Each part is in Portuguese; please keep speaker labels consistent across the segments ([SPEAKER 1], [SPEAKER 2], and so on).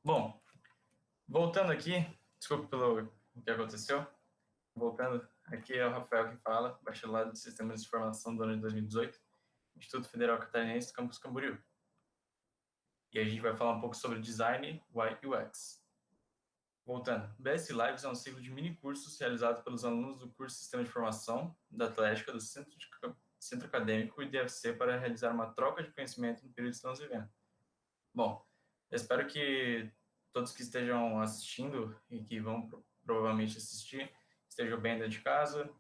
[SPEAKER 1] Bom, voltando aqui, desculpe pelo o que aconteceu. Voltando, aqui é o Rafael que fala, bacharelado de Sistemas de Informação do ano de 2018, Instituto Federal Catarinense, Campus Camboriú. E a gente vai falar um pouco sobre Design UI UX. Voltando, BS Lives é um ciclo de mini-cursos realizado pelos alunos do curso Sistema de Informação da Atlética do Centro Acadêmico e DFC para realizar uma troca de conhecimento no período que estamos vivendo. Bom, eu espero que todos que estejam assistindo e que vão provavelmente assistir estejam bem dentro de casa.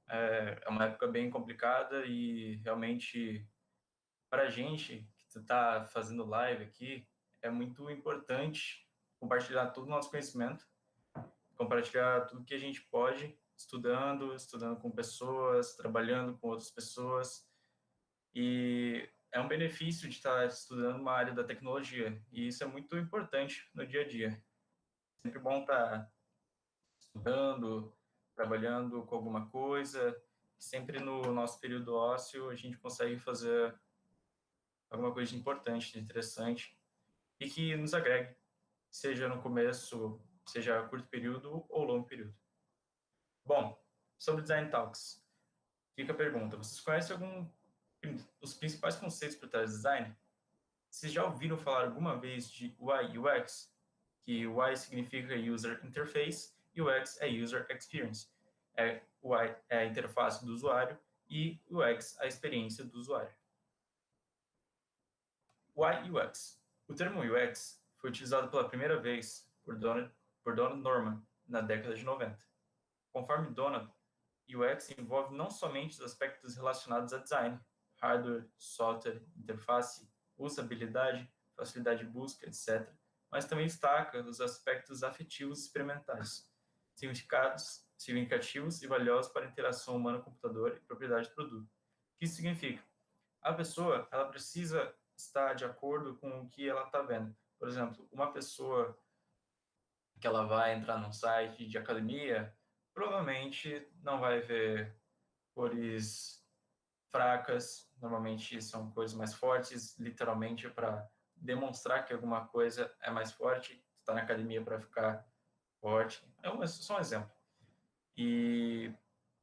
[SPEAKER 1] É uma época bem complicada e realmente para a gente que está fazendo live aqui é muito importante compartilhar todo o nosso conhecimento, compartilhar tudo que a gente pode, estudando com pessoas, trabalhando com outras pessoas. E é um benefício de estar estudando uma área da tecnologia, e isso é muito importante no dia a dia. Sempre bom estar estudando, trabalhando com alguma coisa, sempre no nosso período ósseo a gente consegue fazer alguma coisa importante, interessante, e que nos agregue, seja no começo, seja a curto período ou longo período. Bom, sobre Design Talks, fica a pergunta, vocês conhecem os principais conceitos por trás do design? Vocês já ouviram falar alguma vez de UI UX? Que UI significa User Interface e UX é User Experience. UI é a interface do usuário e UX a experiência do usuário. UI UX. O termo UX foi utilizado pela primeira vez por Donald Norman na década de 90. Conforme Donald, UX envolve não somente os aspectos relacionados a design, hardware, software, interface, usabilidade, facilidade de busca, etc., mas também destaca os aspectos afetivos e experimentais, significativos e valiosos para a interação humano-computador e propriedade do produto. O que isso significa? A pessoa ela precisa estar de acordo com o que ela está vendo. Por exemplo, uma pessoa que ela vai entrar num site de academia, provavelmente não vai ver cores fracas, normalmente são cores mais fortes, literalmente para demonstrar que alguma coisa é mais forte, está na academia para ficar forte. É só um exemplo. E,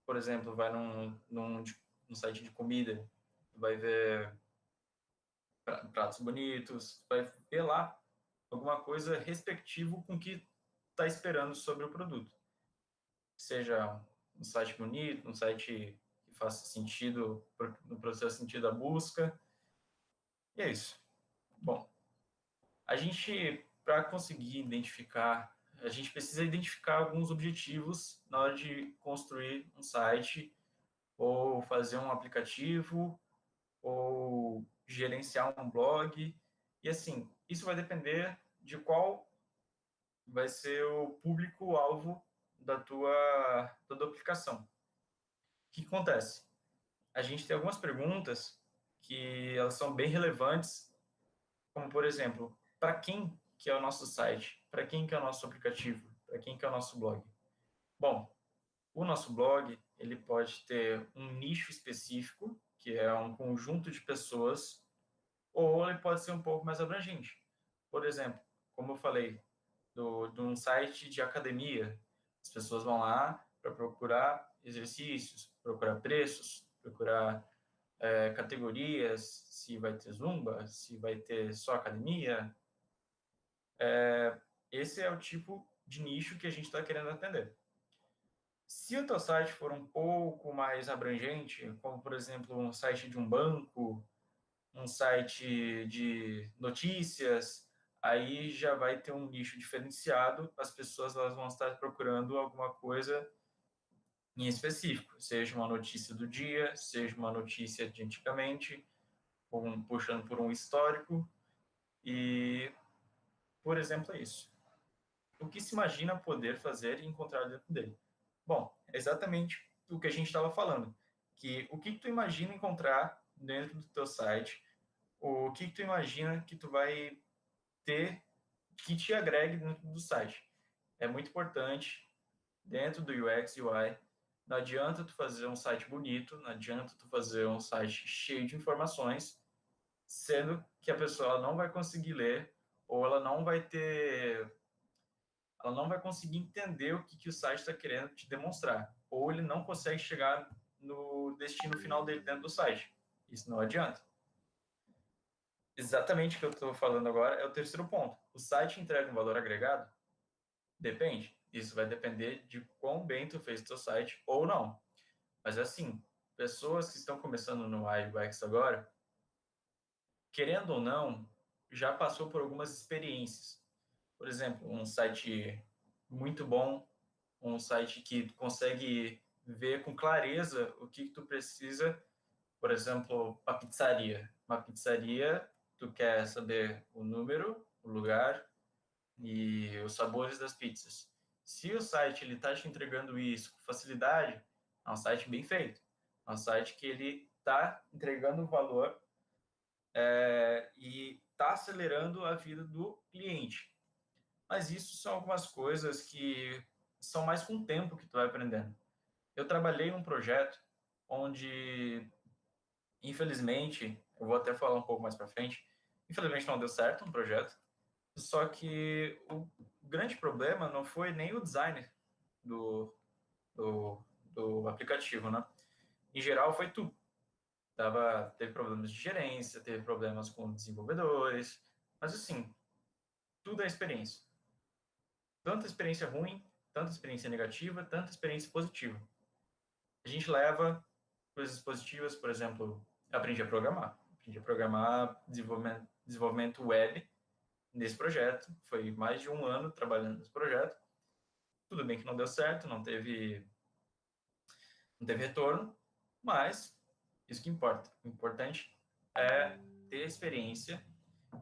[SPEAKER 1] por exemplo, vai num site de comida, vai ver pratos bonitos, vai ver lá alguma coisa respectivo com o que está esperando sobre o produto. Seja um site bonito, um site que faça sentido, no processo sentido da busca. E é isso. Bom, a gente, para conseguir identificar, a gente precisa identificar alguns objetivos na hora de construir um site, ou fazer um aplicativo, ou gerenciar um blog. E assim, isso vai depender de qual vai ser o público-alvo da tua aplicação. O que acontece? A gente tem algumas perguntas que elas são bem relevantes, como, por exemplo, para quem que é o nosso site? Para quem que é o nosso aplicativo? Para quem que é o nosso blog? Bom, o nosso blog, ele pode ter um nicho específico, que é um conjunto de pessoas, ou ele pode ser um pouco mais abrangente. Por exemplo, como eu falei, de um site de academia, as pessoas vão lá para procurar exercícios, procurar preços, procurar categorias, se vai ter zumba, se vai ter só academia. Esse é o tipo de nicho que a gente está querendo atender. Se o teu site for um pouco mais abrangente, como, por exemplo, um site de um banco, um site de notícias, aí já vai ter um nicho diferenciado, as pessoas elas vão estar procurando alguma coisa em específico, seja uma notícia do dia, seja uma notícia de antigamente, puxando por um histórico, e, por exemplo, é isso. O que se imagina poder fazer e encontrar dentro dele? Bom, é exatamente o que a gente estava falando, que o que tu imagina encontrar dentro do teu site, o que tu imagina que tu vai ter que te agregue dentro do site. É muito importante, dentro do UX e UI, não adianta tu fazer um site bonito, não adianta tu fazer um site cheio de informações, sendo que a pessoa não vai conseguir ler ou ela não vai conseguir entender o que o site está querendo te demonstrar, ou ele não consegue chegar no destino final dele dentro do site. Isso não adianta. Exatamente o que eu estou falando agora é o terceiro ponto. O site entrega um valor agregado? Depende. Isso vai depender de quão bem tu fez o teu site ou não. Mas assim, pessoas que estão começando no UI UX agora, querendo ou não, já passou por algumas experiências. Por exemplo, um site muito bom, um site que consegue ver com clareza o que tu precisa. Por exemplo, a pizzaria. Uma pizzaria, tu quer saber o número, o lugar e os sabores das pizzas. Se o site ele está te entregando isso com facilidade, é um site bem feito. É um site que ele está entregando valor e está acelerando a vida do cliente. Mas isso são algumas coisas que são mais com o tempo que tu vai aprendendo. Eu trabalhei num projeto onde, infelizmente, eu vou até falar um pouco mais para frente, infelizmente não deu certo um projeto, só que o grande problema não foi nem o design do, do aplicativo, né? Em geral, foi tudo. Teve problemas de gerência, teve problemas com desenvolvedores, mas assim, tudo é experiência. Tanta experiência ruim, tanta experiência negativa, tanta experiência positiva. A gente leva coisas positivas, por exemplo, aprendi a programar. Aprendi a programar desenvolvimento web nesse projeto. Foi mais de um ano trabalhando nesse projeto. Tudo bem que não deu certo, não teve retorno, mas isso que importa. O importante é ter experiência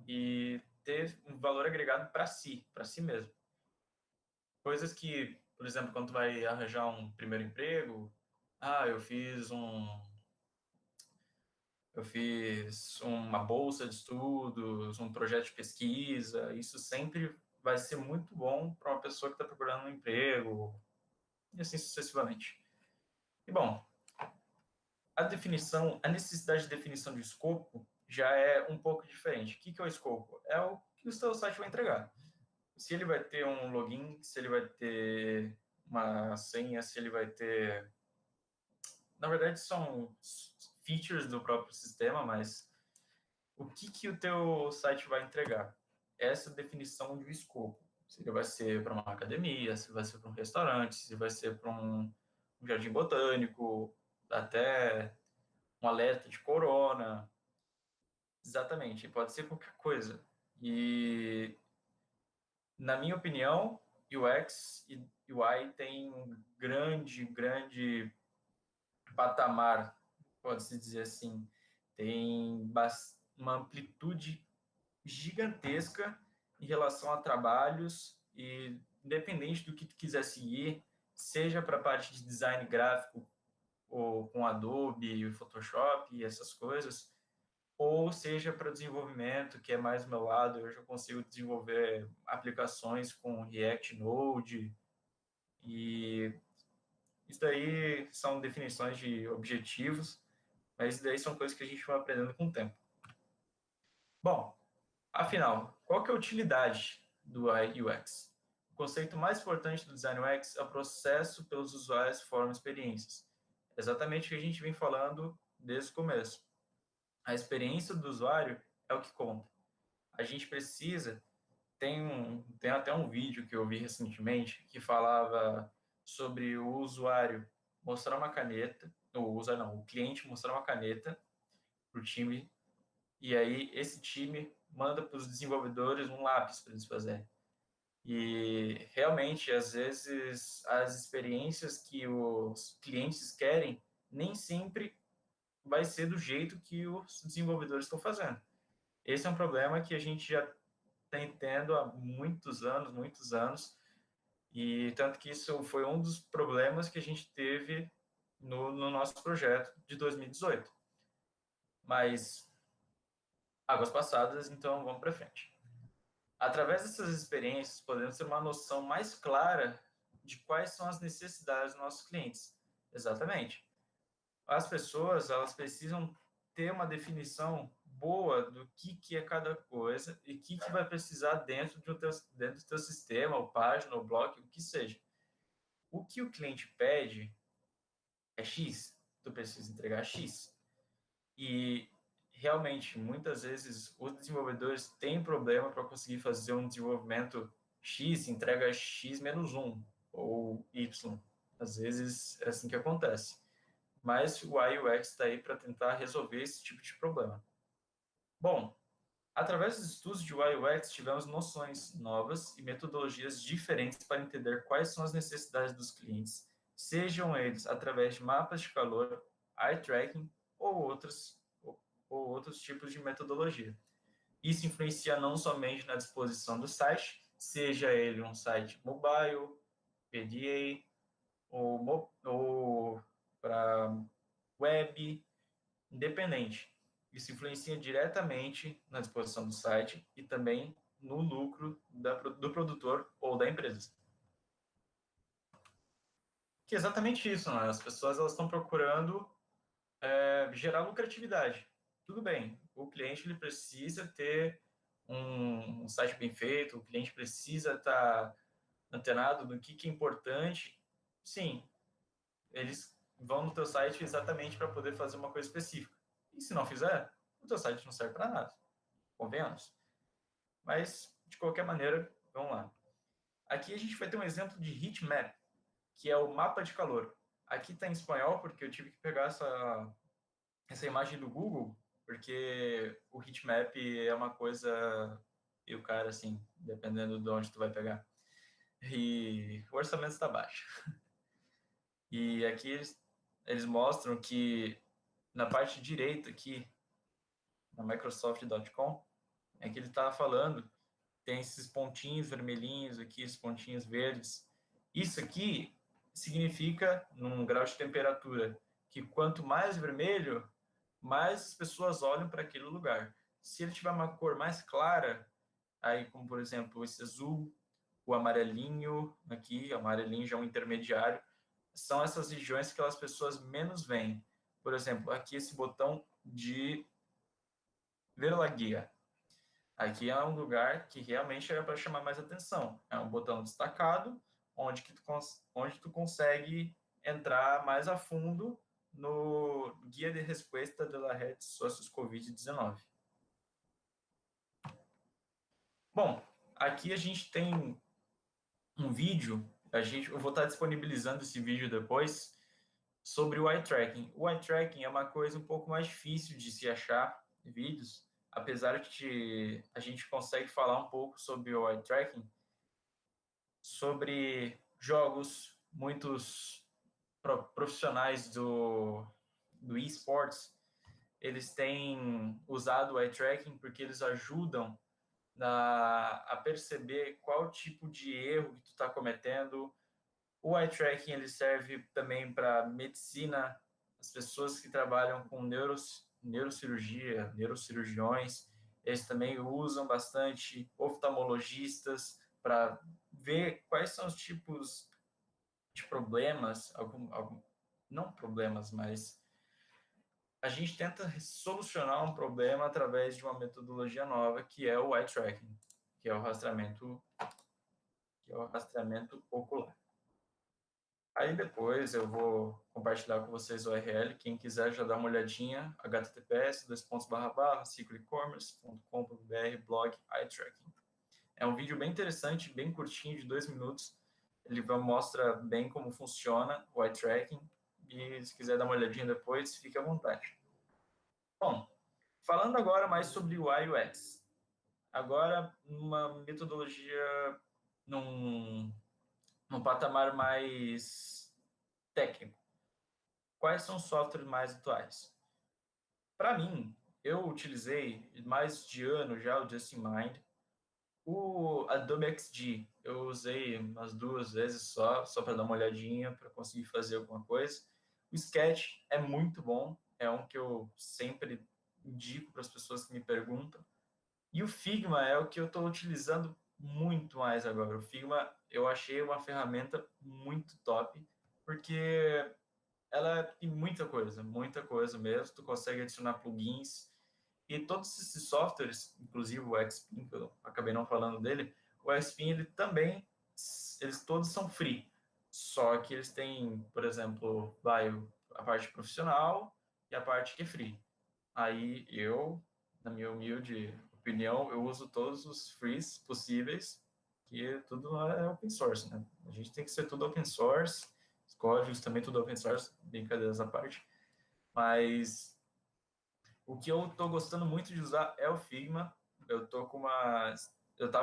[SPEAKER 1] e ter um valor agregado para si mesmo. Coisas que, por exemplo, quando tu vai arranjar um primeiro emprego, eu fiz uma bolsa de estudos, um projeto de pesquisa, isso sempre vai ser muito bom para uma pessoa que está procurando um emprego, e assim sucessivamente. E bom, a necessidade de definição de escopo já é um pouco diferente. O que é o escopo? É o que o seu site vai entregar. Se ele vai ter um login, se ele vai ter uma senha, se ele vai ter... Na verdade, são features do próprio sistema, mas o que o teu site vai entregar? Essa definição de escopo. Se ele vai ser para uma academia, se vai ser para um restaurante, se vai ser para um jardim botânico, até um alerta de corona. Exatamente, pode ser qualquer coisa. E, na minha opinião, UX e UI tem um grande patamar, pode-se dizer assim. Tem uma amplitude gigantesca em relação a trabalhos e independente do que tu quiser seguir, seja para a parte de design gráfico ou com Adobe, Photoshop e essas coisas, ou seja para desenvolvimento, que é mais o meu lado, eu já consigo desenvolver aplicações com React Node, e isso daí são definições de objetivos, mas isso daí são coisas que a gente vai aprendendo com o tempo. Bom, afinal, qual que é a utilidade do UI UX? O conceito mais importante do Design UX é o processo pelos usuários que formam experiências. É exatamente o que a gente vem falando desde o começo. A experiência do usuário é o que conta. A gente precisa... Tem até um vídeo que eu vi recentemente que falava sobre o usuário mostrar uma caneta, o cliente mostrar uma caneta para o time, e aí esse time manda para os desenvolvedores um lápis para eles fazerem. E realmente, às vezes, as experiências que os clientes querem nem sempre vai ser do jeito que os desenvolvedores estão fazendo. Esse é um problema que a gente já tem tendo há muitos anos, e tanto que isso foi um dos problemas que a gente teve no nosso projeto de 2018. Mas águas passadas, então vamos para frente. Através dessas experiências, podemos ter uma noção mais clara de quais são as necessidades dos nossos clientes. Exatamente. As pessoas, elas precisam ter uma definição boa do que é cada coisa e o que vai precisar dentro do teu sistema, ou página, ou bloco, o que seja. O que o cliente pede é X, tu precisa entregar X. E realmente, muitas vezes, os desenvolvedores têm problema para conseguir fazer um desenvolvimento X, entrega X menos 1, ou Y. Às vezes é assim que acontece. Mas o UI UX está aí para tentar resolver esse tipo de problema. Bom, através dos estudos de UI UX, tivemos noções novas e metodologias diferentes para entender quais são as necessidades dos clientes, sejam eles através de mapas de calor, eye tracking ou outros tipos de metodologia. Isso influencia não somente na disposição do site, seja ele um site mobile, PDA, ou para web, independente. Isso influencia diretamente na disposição do site e também no lucro do produtor ou da empresa. Que é exatamente isso, né? As pessoas elas estão procurando gerar lucratividade. Tudo bem, o cliente ele precisa ter um site bem feito, o cliente precisa estar antenado no que é importante. Sim, eles vão no teu site exatamente para poder fazer uma coisa específica. E se não fizer, o teu site não serve para nada. Convenhamos? Mas, de qualquer maneira, vamos lá. Aqui a gente vai ter um exemplo de heat map, que é o mapa de calor. Aqui está em espanhol, porque eu tive que pegar essa imagem do Google, porque o heat map é uma coisa e o cara, assim, dependendo de onde tu vai pegar. E o orçamento está baixo. E aqui eles mostram que na parte direita aqui, na Microsoft.com, é que ele está falando, tem esses pontinhos vermelhinhos aqui, esses pontinhos verdes. Isso aqui significa, num grau de temperatura, que quanto mais vermelho, mais as pessoas olham para aquele lugar. Se ele tiver uma cor mais clara, aí como por exemplo esse azul, o amarelinho aqui, amarelinho já é um intermediário, são essas regiões que as pessoas menos veem. Por exemplo, aqui esse botão de ver la guia. Aqui é um lugar que realmente é para chamar mais atenção. É um botão destacado, onde tu consegue entrar mais a fundo no Guia de Resposta de la Red Socios Covid-19. Bom, aqui a gente tem um vídeo, eu vou estar disponibilizando esse vídeo depois, sobre o eye tracking. O eye tracking é uma coisa um pouco mais difícil de se achar vídeos, apesar de a gente consegue falar um pouco sobre o eye tracking, sobre jogos, muitos profissionais do esports, eles têm usado o eye tracking porque eles ajudam a perceber qual tipo de erro que tu está cometendo. O eye tracking ele serve também para medicina, as pessoas que trabalham com neurocirurgia, neurocirurgiões, eles também usam bastante, oftalmologistas, para ver quais são os tipos de problemas, não problemas, mas a gente tenta solucionar um problema através de uma metodologia nova, que é o eye tracking, que é o rastreamento ocular. Aí depois eu vou compartilhar com vocês o URL, quem quiser já dá uma olhadinha, https://cicloecommerce.com.br blog eye tracking. É um vídeo bem interessante, bem curtinho, de 2 minutos. Ele mostra bem como funciona o eye tracking e se quiser dar uma olhadinha depois, fique à vontade. Bom, falando agora mais sobre o UI UX. Agora, uma metodologia num patamar mais técnico. Quais são os softwares mais atuais? Para mim, eu utilizei mais de ano já o Just in Mind. O Adobe XD eu usei umas 2 vezes só para dar uma olhadinha, para conseguir fazer alguma coisa. O Sketch é muito bom, é um que eu sempre indico para as pessoas que me perguntam. E o Figma é o que eu estou utilizando muito mais agora. O Figma eu achei uma ferramenta muito top, porque ela tem muita coisa mesmo. Tu consegue adicionar plugins E todos esses softwares, inclusive o Xpin, que eu acabei não falando dele, o Xpin, ele também, eles todos são free. Só que eles têm, por exemplo, a parte profissional e a parte que é free. Aí eu, na minha humilde opinião, eu uso todos os frees possíveis, que tudo é open source, né? A gente tem que ser tudo open source, os códigos também tudo open source, brincadeiras à parte. Mas o que eu estou gostando muito de usar é o Figma. Eu estava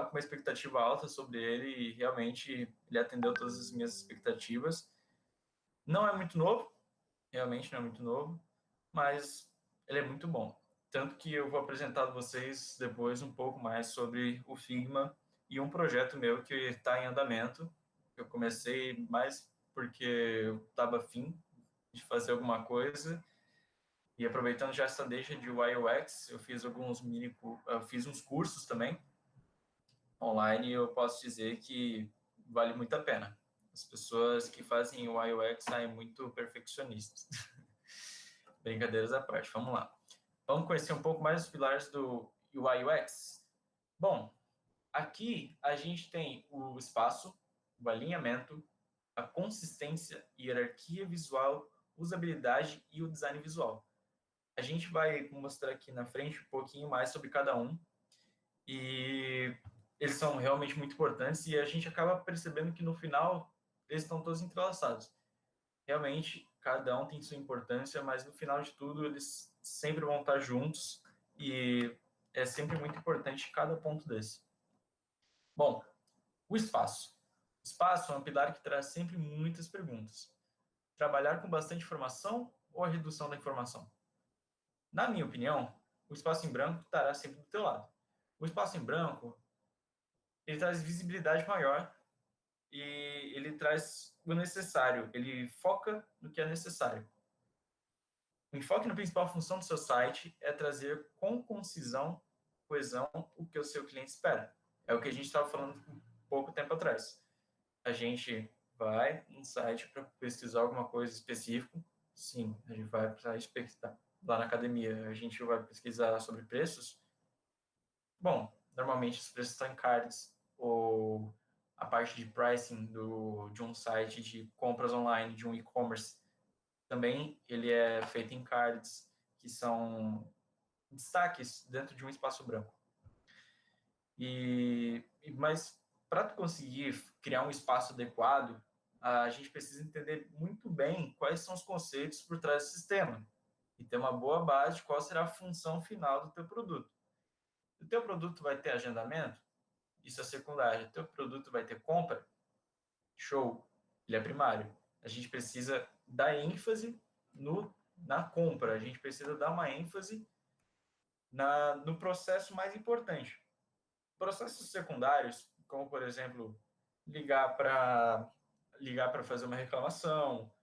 [SPEAKER 1] com uma expectativa alta sobre ele e realmente ele atendeu todas as minhas expectativas. Não é muito novo, realmente não é muito novo, mas ele é muito bom. Tanto que eu vou apresentar a vocês depois um pouco mais sobre o Figma e um projeto meu que está em andamento. Eu comecei mais porque eu estava afim de fazer alguma coisa e aproveitando já essa deixa de UI UX, eu fiz eu fiz uns cursos também online e eu posso dizer que vale muito a pena. As pessoas que fazem UI UX saem muito perfeccionistas. Brincadeiras à parte, vamos lá. Vamos conhecer um pouco mais os pilares do UI UX? Bom, aqui a gente tem o espaço, o alinhamento, a consistência, hierarquia visual, usabilidade e o design visual. A gente vai mostrar aqui na frente um pouquinho mais sobre cada um e eles são realmente muito importantes e a gente acaba percebendo que no final eles estão todos entrelaçados. Realmente, cada um tem sua importância, mas no final de tudo eles sempre vão estar juntos e é sempre muito importante cada ponto desse. Bom, o espaço. O espaço é um pilar que traz sempre muitas perguntas. Trabalhar com bastante informação ou a redução da informação? Na minha opinião, o espaço em branco estará sempre do teu lado. O espaço em branco, ele traz visibilidade maior e ele traz o necessário, ele foca no que é necessário. O enfoque na principal função do seu site é trazer com concisão, coesão, o que o seu cliente espera. É o que a gente estava falando um pouco tempo atrás. A gente vai no site para pesquisar alguma coisa específica. Sim, a gente vai para pesquisar. Lá na academia, a gente vai pesquisar sobre preços. Bom, normalmente os preços estão em cards, ou a parte de pricing de um site de compras online, de um e-commerce, também ele é feito em cards, que são destaques dentro de um espaço branco. Mas para tu conseguir criar um espaço adequado, a gente precisa entender muito bem quais são os conceitos por trás do sistema e ter uma boa base de qual será a função final do teu produto. O teu produto vai ter agendamento? Isso é secundário. O teu produto vai ter compra? Show, ele é primário. A gente precisa dar ênfase na compra, a gente precisa dar uma ênfase no processo mais importante. Processos secundários, como por exemplo, ligar para fazer uma reclamação,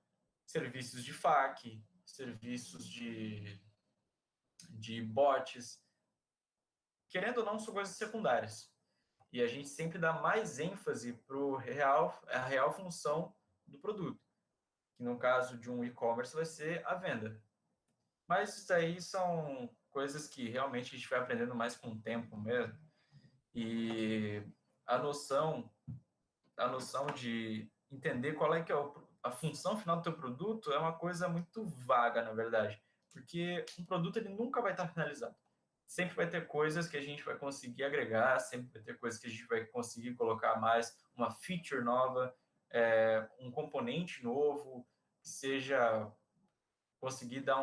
[SPEAKER 1] serviços de FAQ, serviços de bots, querendo ou não, são coisas secundárias. E a gente sempre dá mais ênfase para a real função do produto, que no caso de um e-commerce vai ser a venda. Mas isso aí são coisas que realmente a gente vai aprendendo mais com o tempo mesmo. E a noção, a noção de entender qual é que é a função final do teu produto é uma coisa muito vaga, na verdade. Porque um produto ele nunca vai estar finalizado. Sempre vai ter coisas que a gente vai conseguir agregar, sempre vai ter coisas que a gente vai conseguir colocar mais, uma feature nova, um componente novo, que seja conseguir dar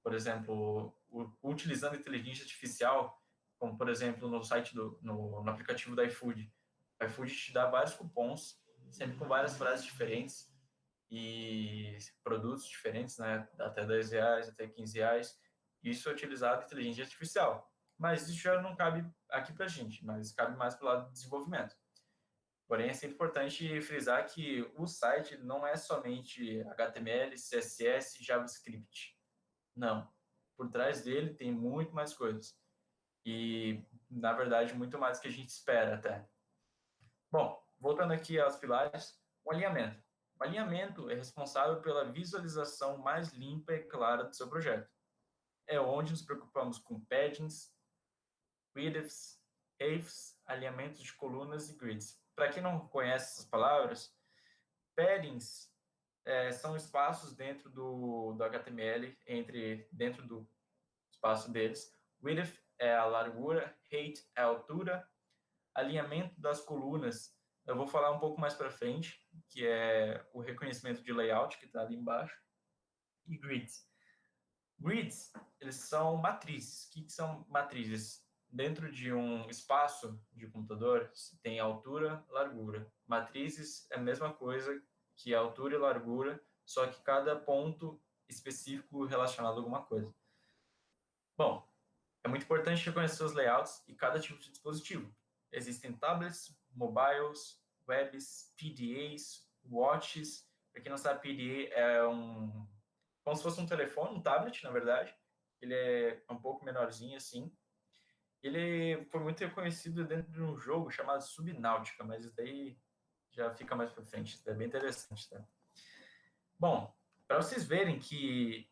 [SPEAKER 1] por exemplo, utilizando inteligência artificial, como por exemplo no site no aplicativo da iFood. O iFood te dá vários cupons, sempre com várias frases diferentes e produtos diferentes, né? Até R$ 10, até R$ 15. Isso é utilizado em inteligência artificial. Mas isso já não cabe aqui para a gente, mas cabe mais para o lado do desenvolvimento. Porém, é sempre importante frisar que o site não é somente HTML, CSS, JavaScript. Não. Por trás dele tem muito mais coisas. E, na verdade, muito mais do que a gente espera até. Bom, voltando aqui aos pilares, o alinhamento. O alinhamento é responsável pela visualização mais limpa e clara do seu projeto. é onde nos preocupamos com paddings, widths, heights, alinhamentos de colunas e grids. Para quem não conhece essas palavras, paddings são espaços dentro do HTML, dentro do espaço deles. Width é a largura, height é a altura, alinhamento das colunas. Eu vou falar um pouco mais para frente, que é o reconhecimento de layout, que está ali embaixo, e grids. Grids, eles são matrizes. O que são matrizes? Dentro de um espaço de computador, tem altura, largura. Matrizes é a mesma coisa que altura e largura, só que cada ponto específico relacionado a alguma coisa. Bom, é muito importante reconhecer os layouts e cada tipo de dispositivo. Existem tablets, mobiles, webs, PDAs, watches. Para quem não sabe, PDA é como se fosse um telefone, um tablet, na verdade. Ele é um pouco menorzinho assim. Ele foi muito reconhecido dentro de um jogo chamado Subnautica, mas isso daí já fica mais para frente. Isso é bem interessante, tá? Bom, para vocês verem que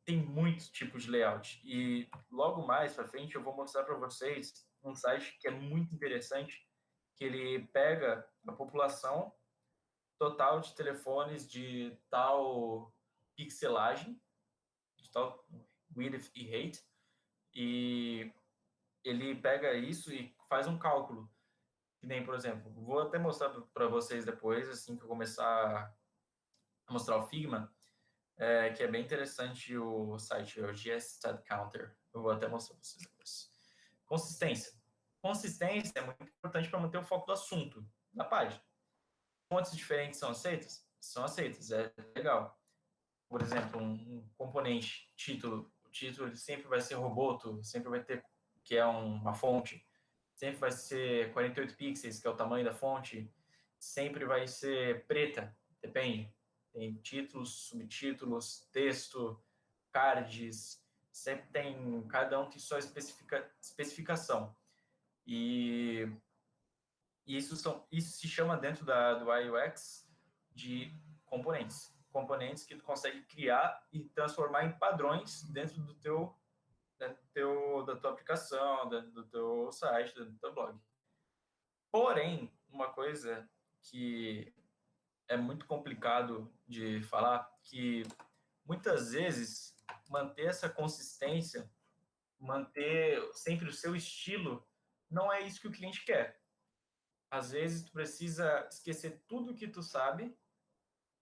[SPEAKER 1] tem muitos tipos de layout e logo mais para frente eu vou mostrar para vocês um site que é muito interessante, que ele pega a população total de telefones de tal pixelagem, de tal width e height, e ele pega isso e faz um cálculo. Que nem, por exemplo, vou até mostrar para vocês depois, assim que eu começar a mostrar o Figma, que é bem interessante o site, o GS Stat Counter. Eu vou até mostrar para vocês depois. Consistência. Consistência é muito importante para manter o foco do assunto da página. Fontes diferentes são aceitas? São aceitas, é legal. Por exemplo, um componente, título. O título ele sempre vai ser Roboto, sempre vai ter, que é uma fonte. Sempre vai ser 48 pixels, que é o tamanho da fonte. Sempre vai ser preta, depende. Tem títulos, subtítulos, texto, cards, sempre tem, cada um tem sua especificação. E isso se chama dentro do UX de componentes. Componentes que tu consegue criar e transformar em padrões dentro da tua aplicação, dentro do teu site, dentro do teu blog. Porém, uma coisa que é muito complicado de falar, que muitas vezes manter essa consistência, manter sempre o seu estilo, não é isso que o cliente quer. Às vezes tu precisa esquecer tudo que tu sabe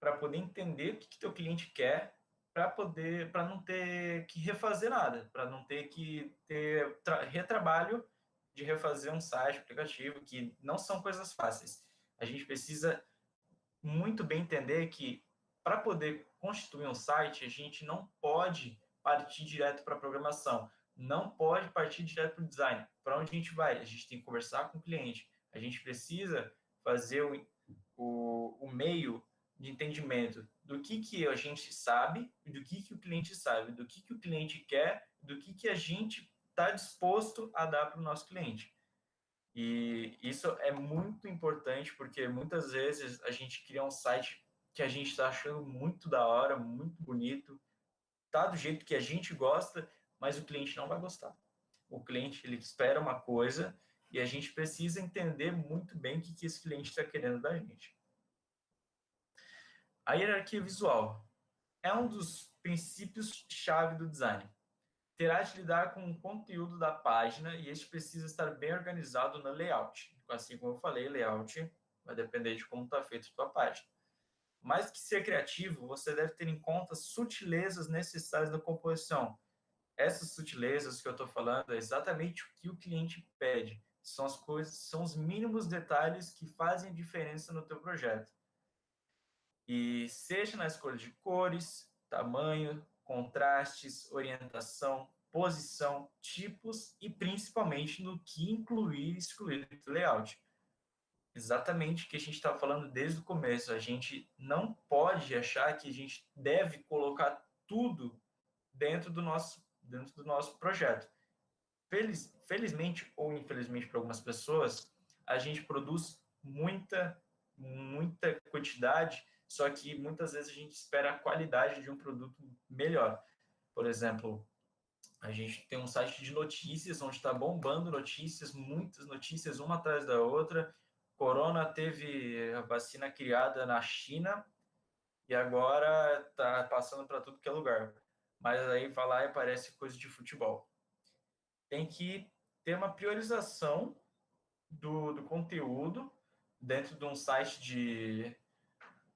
[SPEAKER 1] para poder entender o que teu cliente quer, para não ter que refazer nada, para não ter que ter retrabalho de refazer um site, aplicativo, que não são coisas fáceis. A gente precisa muito bem entender que para poder constituir um site, a gente não pode partir direto para a programação, não pode partir direto para o design. Para onde a gente vai? A gente tem que conversar com o cliente. A gente precisa fazer o meio de entendimento do que a gente sabe, do que o cliente sabe, do que o cliente quer, do que a gente está disposto a dar para o nosso cliente. E isso é muito importante porque muitas vezes a gente cria um site que a gente está achando muito da hora, muito bonito, tá do jeito que a gente gosta, mas o cliente não vai gostar. O cliente ele espera uma coisa e a gente precisa entender muito bem o que esse cliente está querendo da gente. A hierarquia visual é um dos princípios-chave do design. Terá de lidar com o conteúdo da página e este precisa estar bem organizado no layout. Assim como eu falei, layout vai depender de como está feita a tua página. Mais que ser criativo, você deve ter em conta as sutilezas necessárias da composição. Essas sutilezas que eu estou falando é exatamente o que o cliente pede. São as coisas, são os mínimos detalhes que fazem diferença no teu projeto. E seja na escolha de cores, tamanho, contrastes, orientação, posição, tipos e principalmente no que incluir e excluir do layout. Exatamente o que a gente está falando desde o começo. A gente não pode achar que a gente deve colocar tudo dentro do nosso projeto. Felizmente ou infelizmente para algumas pessoas, a gente produz muita quantidade, só que muitas vezes a gente espera a qualidade de um produto melhor. Por exemplo, A gente tem um site de notícias, onde está bombando notícias, muitas notícias, uma atrás da outra. Corona teve a vacina criada na China e agora está passando para tudo que é lugar. Mas aí vai lá e aparece coisa de futebol. Tem que ter uma priorização do conteúdo dentro de um site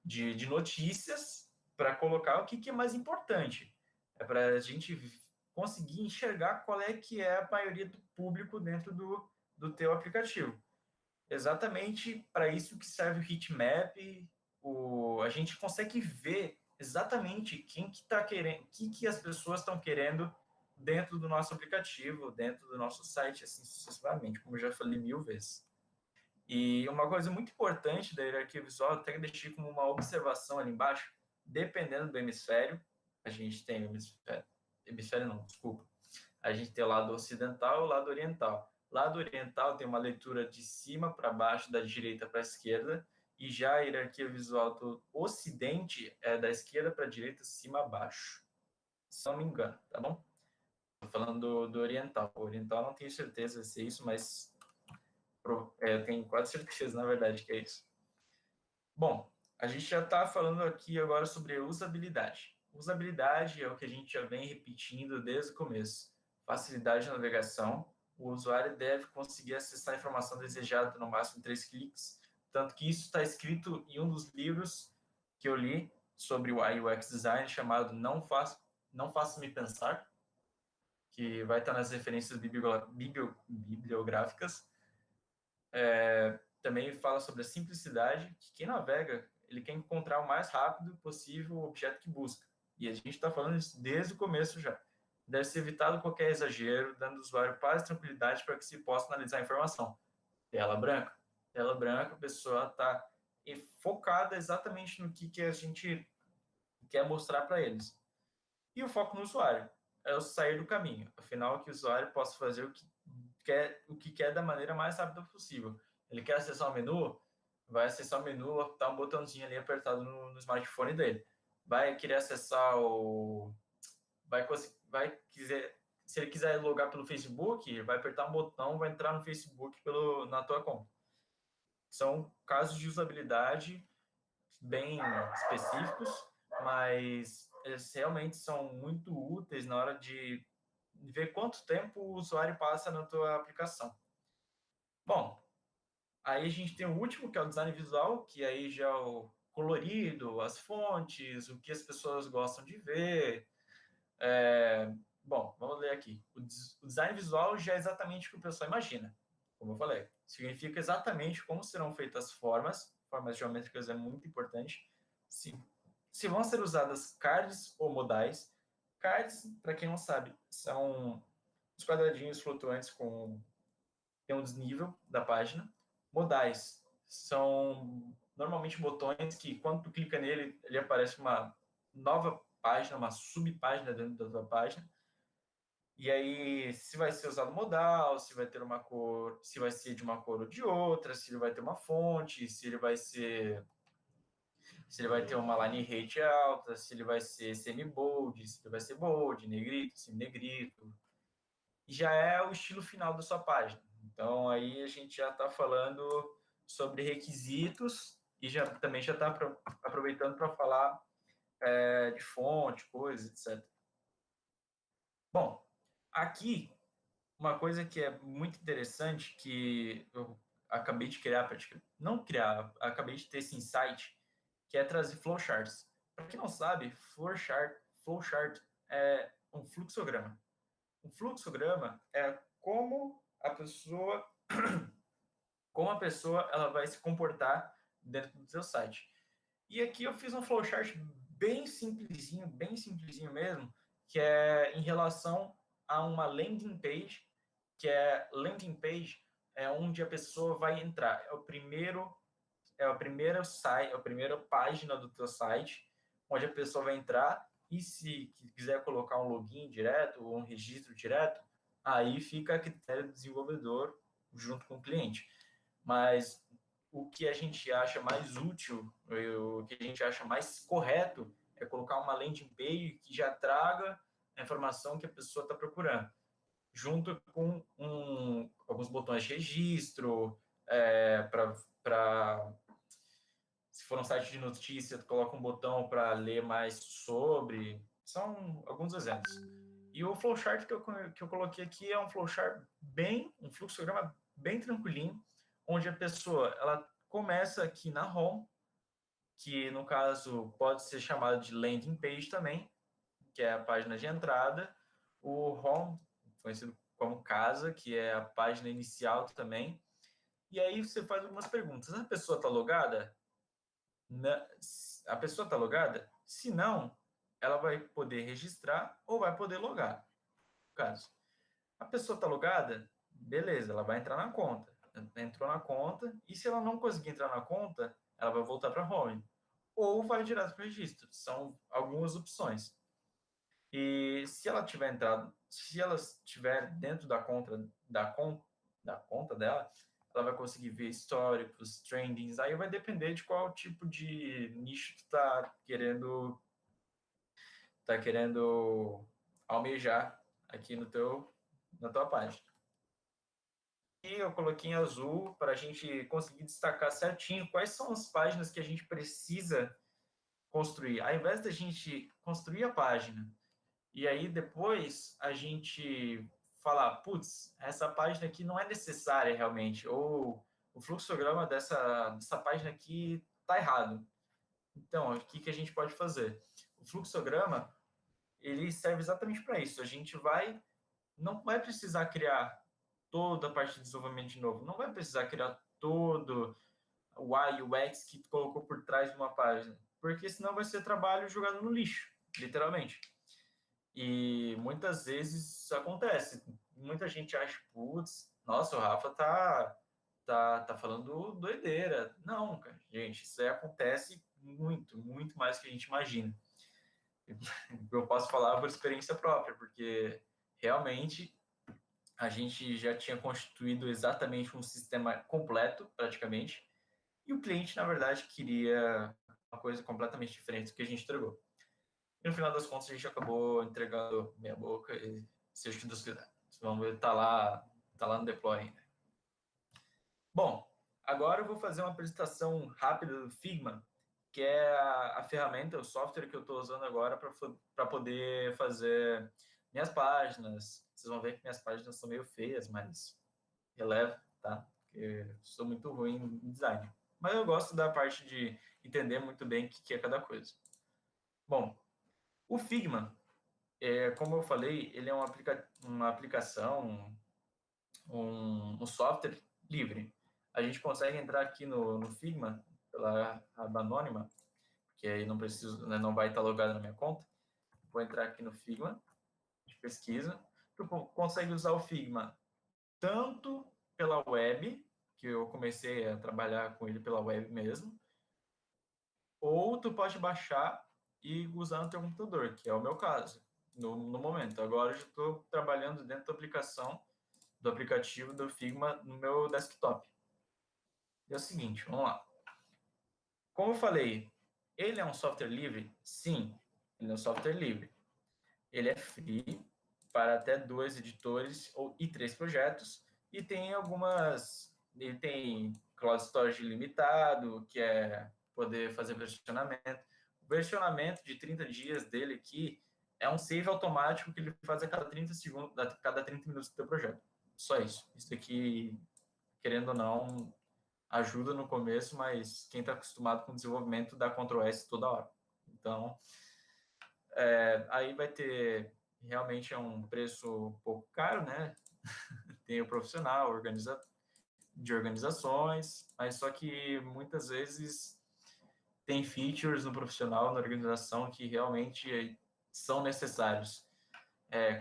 [SPEAKER 1] de notícias para colocar o que é mais importante. É para a gente conseguir enxergar qual é que é a maioria do público dentro do teu aplicativo. Exatamente para isso que serve o heatmap. A gente consegue ver exatamente quem que está querendo, o que as pessoas estão querendo dentro do nosso aplicativo, dentro do nosso site, assim sucessivamente, como eu já falei 1000 vezes. E uma coisa muito importante da hierarquia visual, até que deixei como uma observação ali embaixo, dependendo do hemisfério, a gente tem hemisfério não, desculpa, a gente tem o lado ocidental e o lado oriental. O lado oriental tem uma leitura de cima para baixo, da direita para a esquerda, e já a hierarquia visual do ocidente é da esquerda para a direita, cima a baixo. Se não me engano, tá bom? Estou falando do oriental. O oriental não tenho certeza se é isso, mas eu tenho quase certeza, na verdade, que é isso. Bom, a gente já está falando aqui agora sobre usabilidade. Usabilidade é o que a gente já vem repetindo desde o começo. Facilidade de navegação. O usuário deve conseguir acessar a informação desejada no máximo em 3 cliques. Tanto que isso está escrito em um dos livros que eu li sobre o UI UX Design, chamado Não Faça-me Pensar, que vai estar nas referências bibliográficas. Também fala sobre a simplicidade, que quem navega, ele quer encontrar o mais rápido possível o objeto que busca. E a gente está falando isso desde o começo já. Deve ser evitado qualquer exagero, dando ao usuário paz e tranquilidade para que se possa analisar a informação. Tela branca. Tela branca, a pessoa está focada exatamente no que a gente quer mostrar para eles. E o foco no usuário é o sair do caminho. Afinal, que o usuário possa fazer o que quer da maneira mais rápida possível. Ele quer acessar o menu, vai acessar o menu, tá um botãozinho ali apertado no smartphone dele. Vai querer acessar vai quiser, se ele quiser logar pelo Facebook, vai apertar um botão, vai entrar no Facebook na tua conta. São casos de usabilidade bem específicos, mas eles realmente são muito úteis na hora de ver quanto tempo o usuário passa na tua aplicação. Bom, aí a gente tem o último, que é o design visual, que aí já é o colorido, as fontes, o que as pessoas gostam de ver. Bom, vamos ler aqui. O design visual já é exatamente o que o pessoal imagina. Como eu falei, significa exatamente como serão feitas as formas. Formas geométricas é muito importante. Se vão ser usadas cards ou modais. Cards, para quem não sabe, são os quadradinhos flutuantes com tem um desnível da página. Modais são normalmente botões que, quando tu clica nele, ele aparece uma nova página, uma subpágina dentro da tua página. E aí, se vai ser usado modal, se vai ter uma cor, se vai ser de uma cor ou de outra, se ele vai ter uma fonte, se ele vai ter uma line rate alta, se ele vai ser semi-bold, se ele vai ser bold, negrito, semi-negrito. E já é o estilo final da sua página. Então, aí a gente já está falando sobre requisitos e também já está aproveitando para falar de fonte, coisas, etc. Bom, aqui, uma coisa que é muito interessante, que eu acabei de criar, não criar, acabei de ter esse insight, que é trazer flowcharts. Para quem não sabe, flowchart é um fluxograma. Um fluxograma é como a pessoa ela vai se comportar dentro do seu site. E aqui eu fiz um flowchart bem simplesinho mesmo, que é em relação a uma landing page, que é landing page é onde a pessoa vai entrar. É a primeira página do teu site, onde a pessoa vai entrar e se quiser colocar um login direto ou um registro direto, aí fica a critério do desenvolvedor junto com o cliente. Mas o que a gente acha mais útil, o que a gente acha mais correto é colocar uma landing page que já traga a informação que a pessoa está procurando, junto com alguns botões de registro, para se for um site de notícia, tu coloca um botão para ler mais sobre. São alguns exemplos. E o flowchart que eu coloquei aqui é um flowchart um fluxograma bem tranquilinho, onde a pessoa ela começa aqui na home, que no caso pode ser chamada de landing page também, que é a página de entrada, o home, conhecido como casa, que é a página inicial também. E aí você faz algumas perguntas. A pessoa está logada? A pessoa está logada? Se não, ela vai poder registrar ou vai poder logar. No caso, a pessoa está logada? Beleza, ela vai entrar na conta. Entrou na conta, e se ela não conseguir entrar na conta, ela vai voltar para home. Ou vai direto para o registro. São algumas opções. E se ela tiver entrado, se ela estiver dentro da conta dela, ela vai conseguir ver históricos, trendings, aí vai depender de qual tipo de nicho tu tá querendo almejar aqui na tua página. E eu coloquei em azul para a gente conseguir destacar certinho quais são as páginas que a gente precisa construir. Ao invés da gente construir a página e aí depois a gente falar, putz, essa página aqui não é necessária realmente, ou o fluxograma dessa página aqui está errado. Então, o que a gente pode fazer? O fluxograma, ele serve exatamente para isso. A gente não vai precisar criar toda a parte de desenvolvimento de novo, não vai precisar criar todo o UI, o UX que tu colocou por trás de uma página, porque senão vai ser trabalho jogado no lixo, literalmente. E muitas vezes isso acontece. Muita gente acha, putz, nossa, o Rafa tá falando doideira. Não, cara, gente, isso aí acontece muito, muito mais do que a gente imagina. Eu posso falar por experiência própria, porque realmente a gente já tinha constituído exatamente um sistema completo, praticamente, e o cliente, na verdade, queria uma coisa completamente diferente do que a gente entregou. E no final das contas, a gente acabou entregando meia boca e seja o que Deus quiser. Vamos ver, tá lá no deploy ainda. Bom, agora eu vou fazer uma apresentação rápida do Figma, que é a ferramenta, o software que eu estou usando agora para poder fazer minhas páginas. Vocês vão ver que minhas páginas são meio feias, mas relevo, tá? Porque eu sou muito ruim em design. Mas eu gosto da parte de entender muito bem o que é cada coisa. Bom, o Figma, como eu falei, ele é uma aplicação, um software livre. A gente consegue entrar aqui no Figma pela aba anônima, porque aí não preciso, né, não vai estar logado na minha conta. Vou entrar aqui no Figma de pesquisa. Tu consegue usar o Figma tanto pela web, que eu comecei a trabalhar com ele pela web mesmo, ou tu pode baixar e usar no teu computador, que é o meu caso, no momento. Agora eu já estou trabalhando dentro da aplicação, do aplicativo do Figma no meu desktop. E é o seguinte, vamos lá. Como eu falei, ele é um software livre? Sim, ele é um software livre. Ele é free para até 2 editores e 3 projetos, e tem algumas... Ele tem cloud storage ilimitado, que é poder fazer versionamento. O versionamento de 30 dias dele aqui é um save automático que ele faz a cada 30 segundos, a cada 30 minutos do teu projeto. Só isso. Isso aqui, querendo ou não, ajuda no começo, mas quem está acostumado com desenvolvimento dá Ctrl S toda hora. Então, aí vai ter, realmente é um preço um pouco caro, né? Tem o profissional, de organizações, mas só que muitas vezes tem features no profissional, na organização, que realmente são necessários,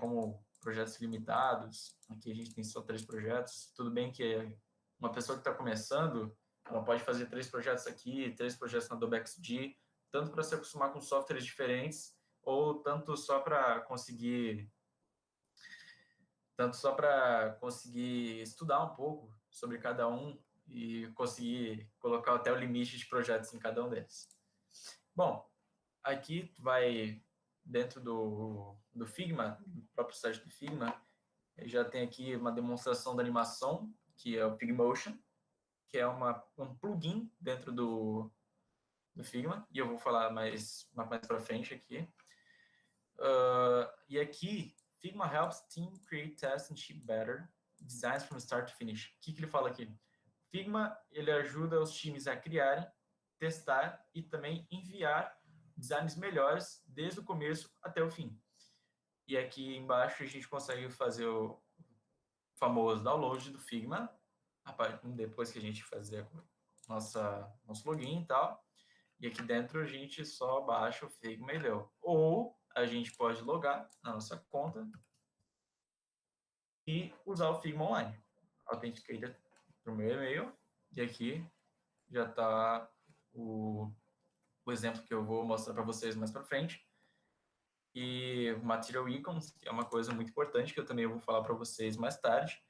[SPEAKER 1] como projetos limitados. Aqui a gente tem só 3 projetos. Tudo bem que uma pessoa que está começando, ela pode fazer 3 projetos aqui, 3 projetos na Adobe XD, tanto para se acostumar com softwares diferentes, ou tanto só para conseguir estudar um pouco sobre cada um e conseguir colocar até o limite de projetos em cada um deles. Bom, aqui tu vai dentro do Figma, do próprio site do Figma, já tem aqui uma demonstração da animação, que é o Figmotion, que é um plugin dentro do Figma, e eu vou falar mais para frente aqui. E aqui, Figma helps team create, test and ship better designs from start to finish. O que ele fala aqui? Figma, ele ajuda os times a criarem, testar e também enviar designs melhores desde o começo até o fim. E aqui embaixo a gente consegue fazer o famoso download do Figma, depois que a gente fazer nosso login e tal. E aqui dentro a gente só baixa o Figma e leu. Ou a gente pode logar na nossa conta e usar o Figma Online. Authenticated para o meu e-mail. E aqui já está o exemplo que eu vou mostrar para vocês mais para frente. E o Material Icons, que é uma coisa muito importante que eu também vou falar para vocês mais tarde.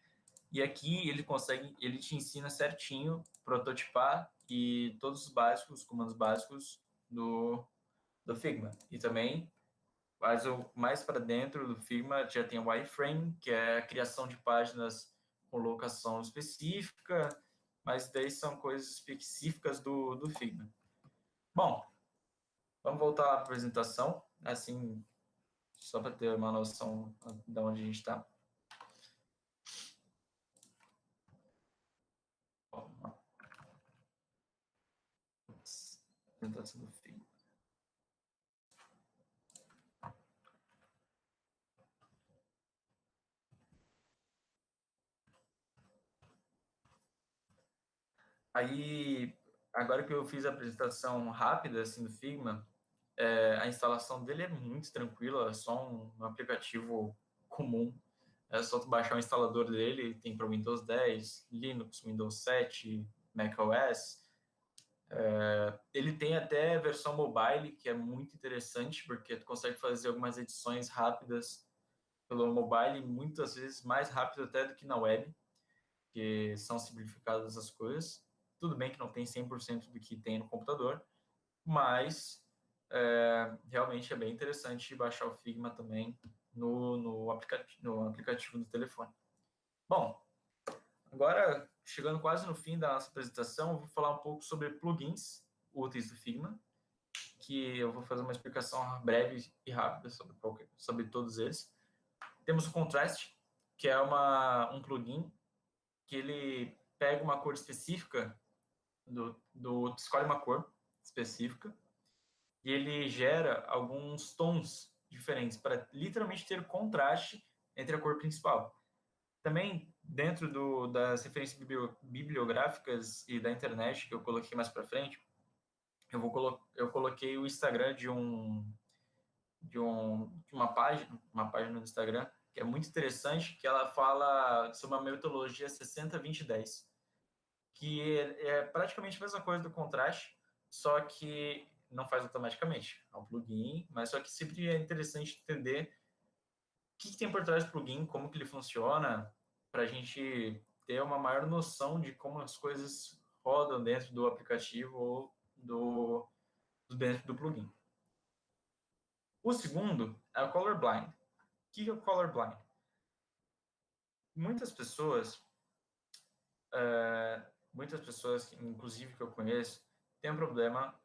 [SPEAKER 1] E aqui ele te ensina certinho prototipar e todos os básicos, os comandos básicos do Figma. E também mais para dentro do Figma já tem o wireframe, que é a criação de páginas com locação específica, mas daí são coisas específicas do Figma. Bom, vamos voltar à apresentação, assim, só para ter uma noção de onde a gente está. Apresentação do Figma. Aí, agora que eu fiz a apresentação rápida assim do Figma, a instalação dele é muito tranquila, é só um aplicativo comum. É só tu baixar o instalador dele, tem para Windows 10, Linux, Windows 7, macOS. Ele tem até versão mobile, que é muito interessante, porque tu consegue fazer algumas edições rápidas pelo mobile, muitas vezes mais rápido até do que na web, que são simplificadas as coisas. Tudo bem que não tem 100% do que tem no computador, mas realmente é bem interessante baixar o Figma também no aplicativo do telefone. Bom, agora, chegando quase no fim da nossa apresentação, eu vou falar um pouco sobre plugins úteis do Figma, que eu vou fazer uma explicação breve e rápida sobre todos eles. Temos o Contrast, que é um plugin que ele pega uma cor específica, escolhe uma cor específica, e ele gera alguns tons diferentes para literalmente ter contraste entre a cor principal. Também, dentro das referências bibliográficas e da internet, que eu coloquei mais para frente, eu coloquei o Instagram de uma página no Instagram, que é muito interessante, que ela fala sobre uma metodologia 60-20-10, que é praticamente a mesma coisa do contraste, só que não faz automaticamente. É um plugin, mas só que sempre é interessante entender o que tem por trás do plugin, como que ele funciona, para a gente ter uma maior noção de como as coisas rodam dentro do aplicativo ou dentro do plugin. O segundo é o Colorblind. O que é o Colorblind? Muitas pessoas, inclusive que eu conheço, têm um problema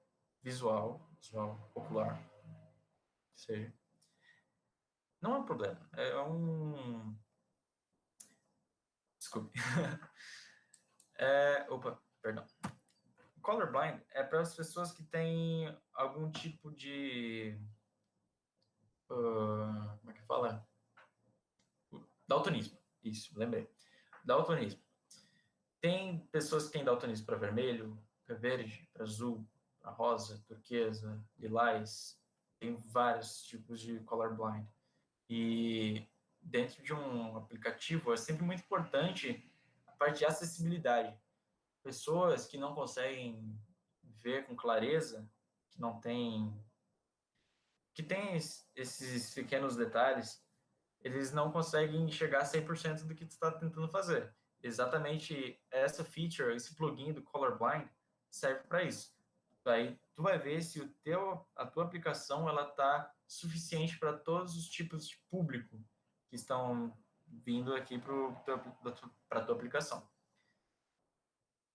[SPEAKER 1] visual ocular, que seja. Não é um problema, desculpe. Perdão. Colorblind é para as pessoas que têm algum tipo de... como é que fala? Daltonismo. Isso, lembrei. Daltonismo. Tem pessoas que têm daltonismo para vermelho, para verde, para azul, para rosa, turquesa, lilás. Tem vários tipos de colorblind. E dentro de um aplicativo é sempre muito importante a parte de acessibilidade. Pessoas que não conseguem ver com clareza, que tem esses pequenos detalhes, eles não conseguem chegar a 100% do que tu está tentando fazer. Exatamente essa feature, esse plugin do Colorblind serve para isso. Aí tu vai ver se a tua aplicação ela está suficiente para todos os tipos de público que estão vindo aqui para a tua aplicação.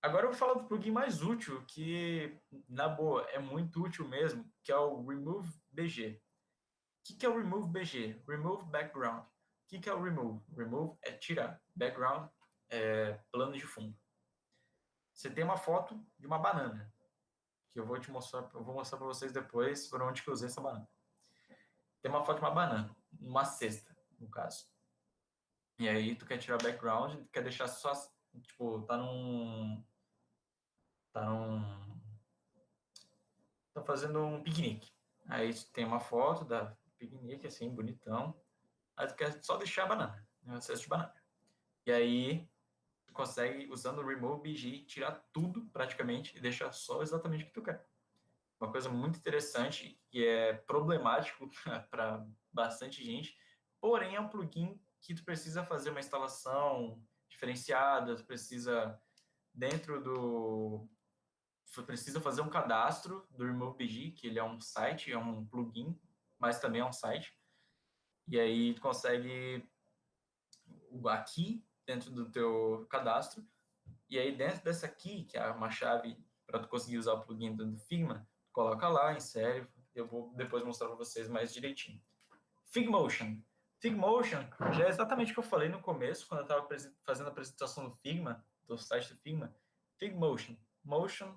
[SPEAKER 1] Agora eu vou falar do plugin mais útil, que, na boa, é muito útil mesmo, que é o Remove BG. O que é o Remove BG? Remove Background. O que é o Remove? Remove é tirar. Background é plano de fundo. Você tem uma foto de uma banana, que eu vou mostrar para vocês depois por onde que eu usei essa banana. Tem uma foto de uma banana, uma cesta, no caso. E aí tu quer tirar o background, quer deixar só, tipo, tá fazendo um piquenique. Aí tu tem uma foto da piquenique, assim, bonitão. Aí tu quer só deixar a banana, né, uma cesta de banana. E aí tu consegue, usando o Remove BG, tirar tudo praticamente e deixar só exatamente o que tu quer. Uma coisa muito interessante que é problemático para bastante gente, porém é um plugin que tu precisa fazer uma instalação diferenciada, tu precisa precisa fazer um cadastro do RemoveBG, que ele é um site, é um plugin, mas também é um site. E aí tu consegue aqui dentro do teu cadastro, e aí dentro dessa aqui, que é uma chave para tu conseguir usar o plugin do Figma, tu coloca lá, insere, eu vou depois mostrar para vocês mais direitinho. Figmotion. Figmotion já é exatamente o que eu falei no começo, quando eu estava fazendo a apresentação do Figma, do site do Figma. Figmotion. Motion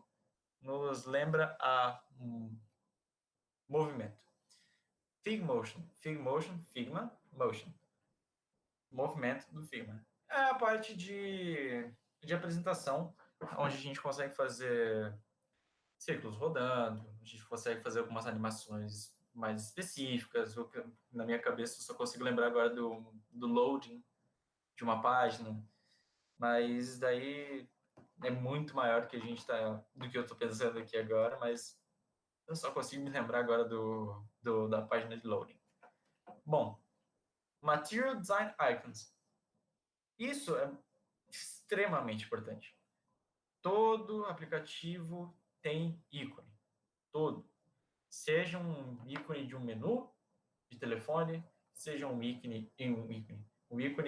[SPEAKER 1] nos lembra a movimento. Figmotion. Figmotion, Figma, motion. Movimento do Figma. É a parte de apresentação, onde a gente consegue fazer círculos rodando, a gente consegue fazer algumas animações mais específicas. Na minha cabeça, eu só consigo lembrar agora do loading de uma página, mas daí é muito maior do que do que eu estou pensando aqui agora, mas eu só consigo me lembrar agora da página de loading. Bom, Material Design Icons. Isso é extremamente importante. Todo aplicativo tem ícone. Todo. Seja um ícone de um menu de telefone, seja um ícone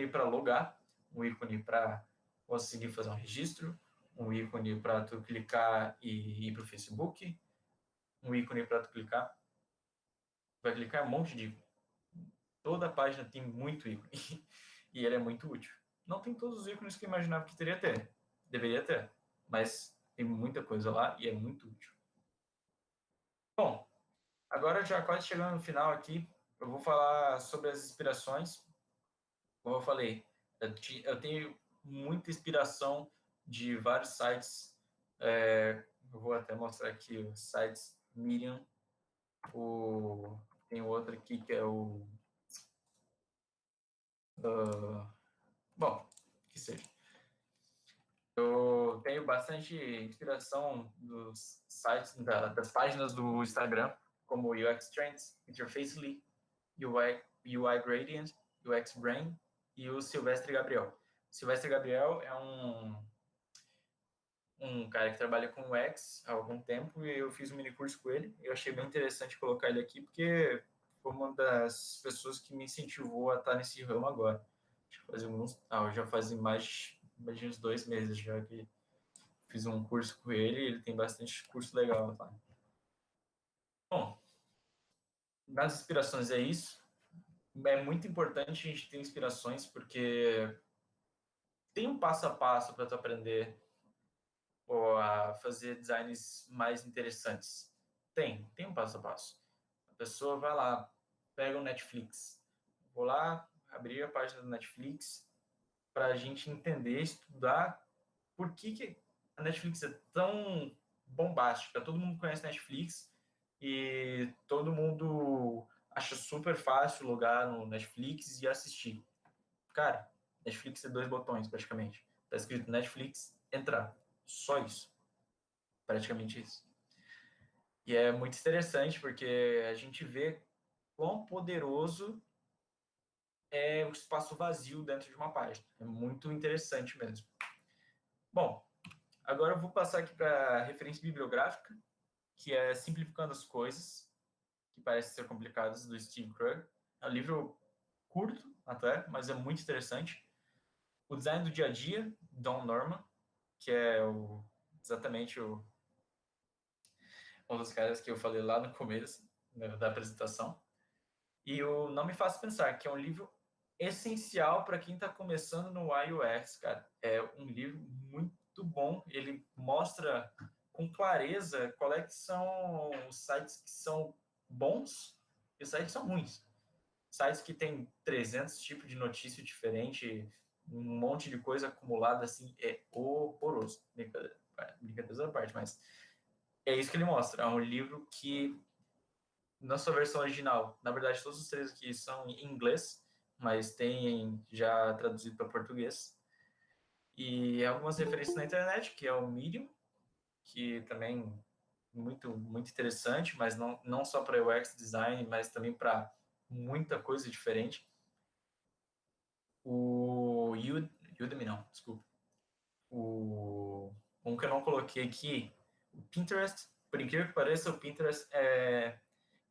[SPEAKER 1] para logar, um ícone para conseguir fazer um registro, um ícone para tu clicar e ir para o Facebook, um ícone para tu clicar. Vai clicar um monte de ícone. Toda a página tem muito ícone e ele é muito útil. Não tem todos os ícones que eu imaginava que deveria ter, mas tem muita coisa lá e é muito útil. Bom, agora já quase chegando no final aqui, eu vou falar sobre as inspirações. Como eu falei, eu tenho muita inspiração de vários sites. Eu vou até mostrar aqui os sites Medium. Tem outro aqui que é o... bom, que seja. Eu tenho bastante inspiração dos sites, das páginas do Instagram, como o UX Trends, Interfacely, UI Gradient, UX Brain e o Silvestre Gabriel. Silvestre Gabriel é um cara que trabalha com UX há algum tempo e eu fiz um mini curso com ele. Eu achei bem interessante colocar ele aqui porque foi uma das pessoas que me incentivou a estar nesse ramo agora. Acho que já faz mais de uns 2 meses já que fiz um curso com ele, ele tem bastante curso legal, tá? Bom, nas inspirações é isso. É muito importante a gente ter inspirações, porque tem um passo a passo para tu aprender ou a fazer designs mais interessantes. Tem um passo a passo. A pessoa vai lá, pega o Netflix. Vou lá, abrir a página do Netflix para a gente entender, estudar por que a Netflix é tão bombástica. Todo mundo conhece Netflix e todo mundo acha super fácil logar no Netflix e assistir. Cara, Netflix é 2 botões praticamente. Tá escrito Netflix, entrar. Só isso. Praticamente isso. E é muito interessante porque a gente vê quão poderoso é o espaço vazio dentro de uma página. É muito interessante mesmo. Bom, agora eu vou passar aqui para a referência bibliográfica, que é Simplificando as Coisas, que parecem ser complicadas, do Steve Krug. É um livro curto até, mas é muito interessante. O Design do Dia a Dia, Don Norman, que é exatamente um dos caras que eu falei lá no começo, né, da apresentação. E o Não Me Faça Pensar, que é um livro essencial para quem está começando no UI UX, cara. É um livro muito bom. Ele mostra com clareza qual é que são os sites que são bons e os sites que são ruins. Sites que tem 300 tipos de notícia diferente, um monte de coisa acumulada, assim, é horroroso. Brincadeira à parte, mas é isso que ele mostra. É um livro que, na sua versão original, na verdade, todos os três aqui são em inglês, mas tem já traduzido para português. E algumas referências na internet, que é o Medium, que também muito interessante, mas não só para UX design, mas também para muita coisa diferente. O Udemy não, desculpa. Um que eu não coloquei aqui, o Pinterest. Por incrível que pareça, o Pinterest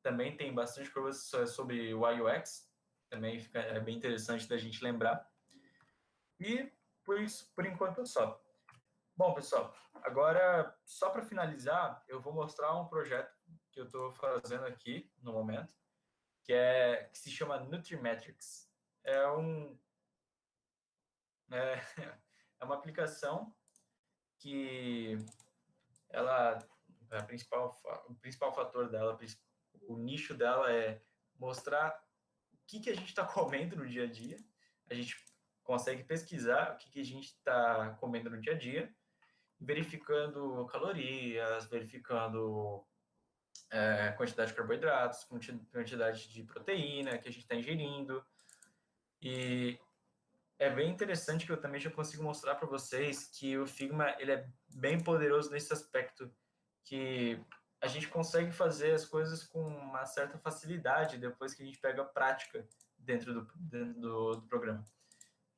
[SPEAKER 1] também tem bastante coisa sobre o UX. Também é bem interessante da gente lembrar. E por enquanto é só. Bom, pessoal, agora, só para finalizar, eu vou mostrar um projeto que eu estou fazendo aqui no momento, que se chama Nutrimetrics. É, é, é uma aplicação que ela, o principal fator dela, o nicho dela é mostrar o que a gente está comendo no dia a dia. A gente consegue pesquisar o que a gente está comendo no dia a dia, verificando calorias, verificando quantidade de carboidratos, quantidade de proteína que a gente está ingerindo. E é bem interessante que eu também já consigo mostrar para vocês que o Figma ele é bem poderoso nesse aspecto, que a gente consegue fazer as coisas com uma certa facilidade depois que a gente pega a prática dentro do programa.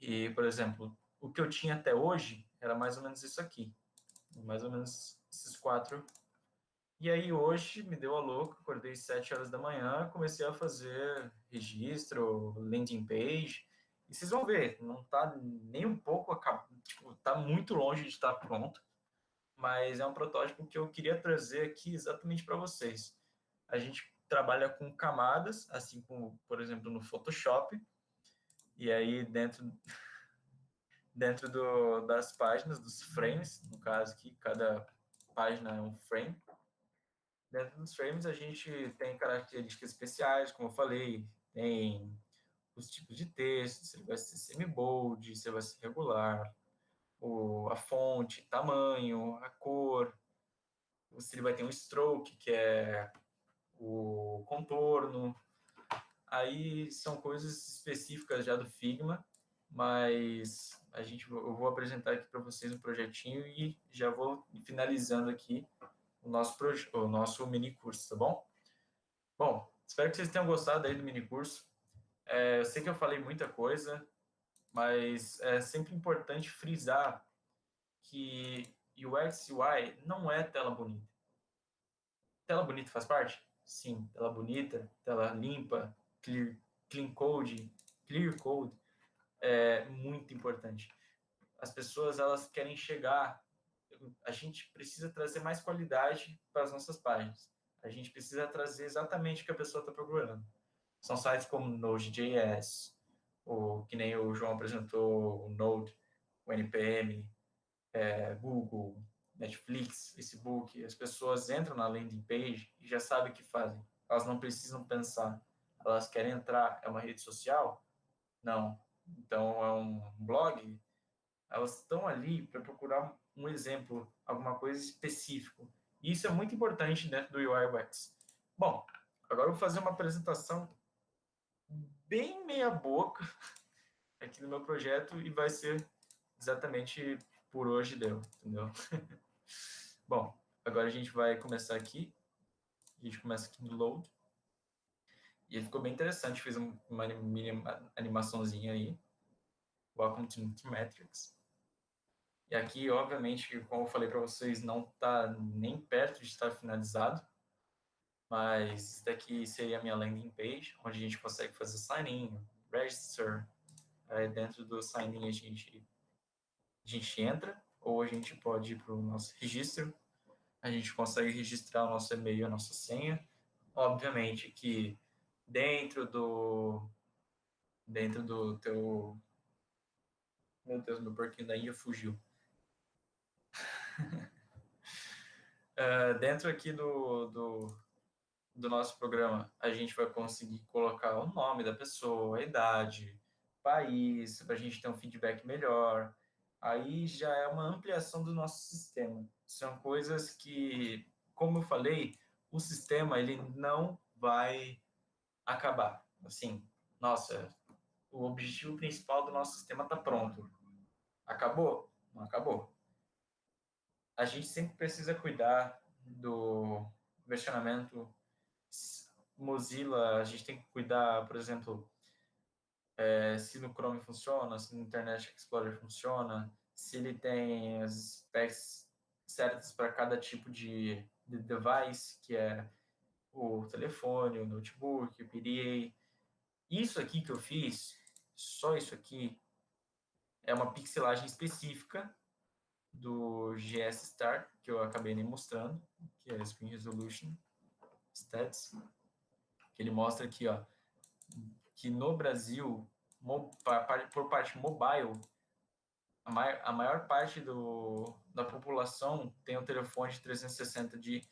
[SPEAKER 1] E, por exemplo, o que eu tinha até hoje era mais ou menos isso aqui, mais ou menos esses 4. E aí hoje me deu a louca, acordei 7 horas da manhã, comecei a fazer registro, landing page, e vocês vão ver, não está nem um pouco acabado, tipo, tá muito longe de estar pronto, mas é um protótipo que eu queria trazer aqui exatamente para vocês. A gente trabalha com camadas, assim como, por exemplo, no Photoshop, e aí dentro das páginas, dos frames, no caso aqui, cada página é um frame. Dentro dos frames, a gente tem características especiais, como eu falei, tem os tipos de texto, se ele vai ser semi-bold, se ele vai ser regular, a fonte, tamanho, a cor, se ele vai ter um stroke, que é o contorno. Aí são coisas específicas já do Figma, mas eu vou apresentar aqui para vocês um projetinho e já vou finalizando aqui o nosso mini curso, tá bom? Bom, espero que vocês tenham gostado aí do mini curso. Eu sei que eu falei muita coisa, mas é sempre importante frisar que UX e UI não é tela bonita. Tela bonita faz parte? Sim, tela bonita, tela limpa, clean code, clear code é muito importante. As pessoas elas querem chegar, a gente precisa trazer mais qualidade para as nossas páginas. A gente precisa trazer exatamente o que a pessoa está procurando. São sites como Node.js, ou que nem o João apresentou, o Node, o NPM, Google, Netflix, Facebook. As pessoas entram na landing page e já sabem o que fazem. Elas não precisam pensar. Elas querem entrar. É uma rede social? Não. Então, é um blog? Elas estão ali para procurar um exemplo, alguma coisa específica. E isso é muito importante dentro do UI UX. Bom, agora eu vou fazer uma apresentação bem meia boca aqui no meu projeto e vai ser exatamente por hoje deu, entendeu? Bom, agora a gente vai começar aqui. A gente começa aqui no load. E ele ficou bem interessante, fiz uma mini animaçãozinha aí. Welcome to Nutrimetrics. E aqui, obviamente, como eu falei para vocês, não está nem perto de estar finalizado. Mas isso daqui seria a minha landing page, onde a gente consegue fazer sign-in, register. Aí dentro do sign-in a gente entra, ou a gente pode ir para o nosso registro. A gente consegue registrar o nosso e-mail, a nossa senha. Obviamente que dentro do teu... Meu Deus, meu porquinho da Índia fugiu. Dentro aqui do nosso programa, a gente vai conseguir colocar o nome da pessoa, a idade, país, para a gente ter um feedback melhor. Aí já é uma ampliação do nosso sistema. São coisas que, como eu falei, o sistema ele não vai acabar. Assim, nossa, o objetivo principal do nosso sistema está pronto. Acabou? Não acabou. A gente sempre precisa cuidar do versionamento Mozilla. A gente tem que cuidar, por exemplo, se no Chrome funciona, se no Internet Explorer funciona, se ele tem as specs certas para cada tipo de device, que é o telefone, o notebook, o PDA. Isso aqui que eu fiz, só isso aqui, é uma pixelagem específica do GS Start, que eu acabei nem mostrando, que é Screen Resolution Stats, que ele mostra aqui, ó, que no Brasil, por parte mobile, a maior parte da população tem um telefone de 360 de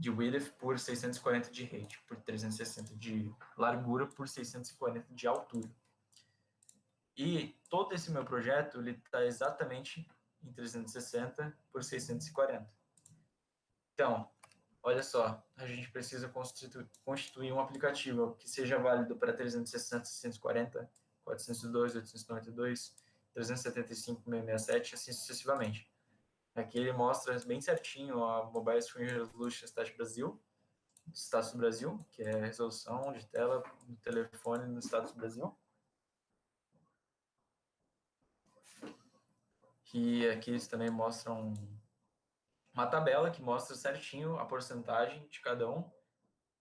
[SPEAKER 1] width por 640 de height, por 360 de largura por 640 de altura. E todo esse meu projeto ele está exatamente em 360 por 640. Então, olha só, a gente precisa constituir um aplicativo que seja válido para 360, 640, 402, 892, 375, 667, assim sucessivamente. Aqui ele mostra bem certinho a Mobile Screen Resolution Stat Brasil, Status do Brasil, que é a resolução de tela do telefone no Status do Brasil. Que aqui eles também mostram uma tabela que mostra certinho a porcentagem de cada um.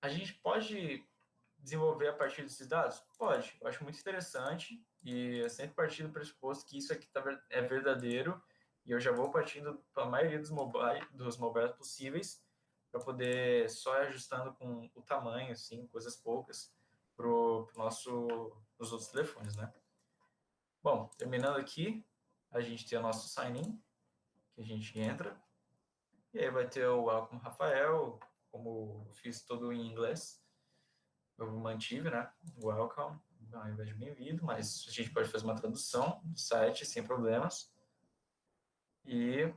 [SPEAKER 1] A gente pode desenvolver a partir desses dados? Pode. Eu acho muito interessante e eu sempre partir do pressuposto que isso aqui é verdadeiro e eu já vou partindo para a maioria dos mobiles possíveis para poder só ir ajustando com o tamanho, assim, coisas poucas para os outros telefones, né? Bom, terminando aqui, a gente tem o nosso sign-in, que a gente entra, e aí vai ter o Welcome Rafael, como eu fiz todo em inglês, eu mantive, né? Welcome, ao invés de bem-vindo, mas a gente pode fazer uma tradução do site sem problemas. E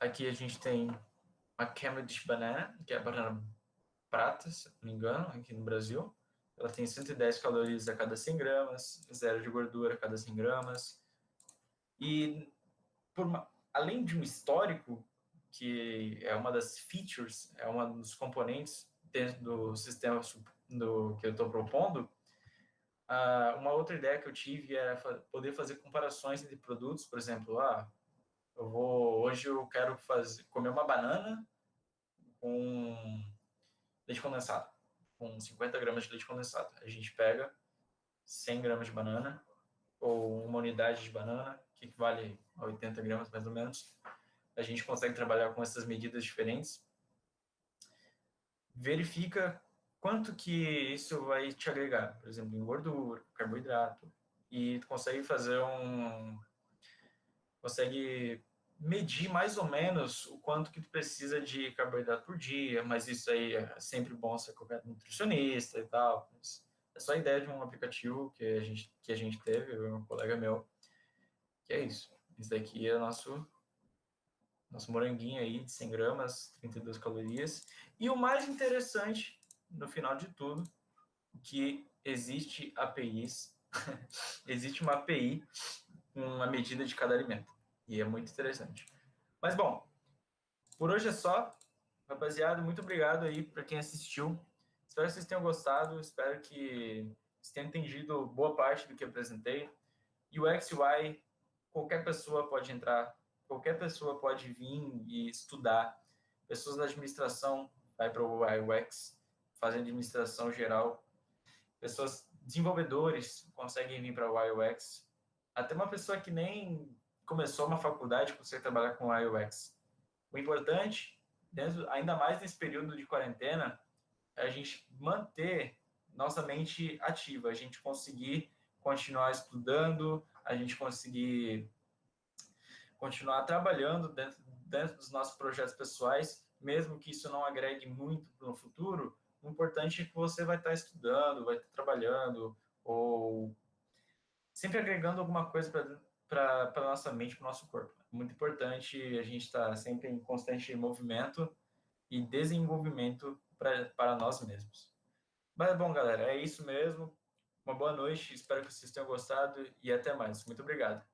[SPEAKER 1] aqui a gente tem a Cavendish Banana, que é a banana prata, se não me engano, aqui no Brasil. Ela tem 110 calorias a cada 100 gramas, zero de gordura a cada 100 gramas. E além de um histórico, que é uma das features, é um dos componentes dentro do sistema que eu estou propondo, uma outra ideia que eu tive era poder fazer comparações entre produtos, por exemplo, hoje eu quero comer uma banana com leite condensado, com 50 gramas de leite condensado. A gente pega 100 gramas de banana, ou uma unidade de banana, que equivale a 80 gramas mais ou menos. A gente consegue trabalhar com essas medidas diferentes. Verifica quanto que isso vai te agregar, por exemplo, em gordura, carboidrato, e tu consegue medir mais ou menos o quanto que tu precisa de carboidrato por dia, mas isso aí é sempre bom ser qualquer nutricionista e tal. Mas é só a ideia de um aplicativo que a gente teve, eu e um colega meu, que é isso. Isso daqui é o nosso moranguinho aí de 100 gramas, 32 calorias. E o mais interessante, no final de tudo, que existe APIs, existe uma API com uma medida de cada alimento. E é muito interessante. Mas, bom, por hoje é só. Rapaziada, muito obrigado aí para quem assistiu. Espero que vocês tenham gostado. Espero que vocês tenham entendido boa parte do que eu apresentei. E o XY, qualquer pessoa pode entrar, qualquer pessoa pode vir e estudar. Pessoas da administração vai para o UI UX, fazem administração geral. Pessoas desenvolvedores conseguem vir para o UI UX. Até uma pessoa que nem começou uma faculdade consegue trabalhar com UI UX. O importante, ainda mais nesse período de quarentena, é a gente manter nossa mente ativa, a gente conseguir continuar estudando, a gente conseguir continuar trabalhando dentro dos nossos projetos pessoais, mesmo que isso não agregue muito no futuro. O importante é que você vai estar estudando, vai estar trabalhando, ou sempre agregando alguma coisa para a nossa mente, para o nosso corpo. É muito importante a gente estar sempre em constante movimento e desenvolvimento para nós mesmos. Mas, bom, galera, é isso mesmo. Uma boa noite, espero que vocês tenham gostado e até mais. Muito obrigado.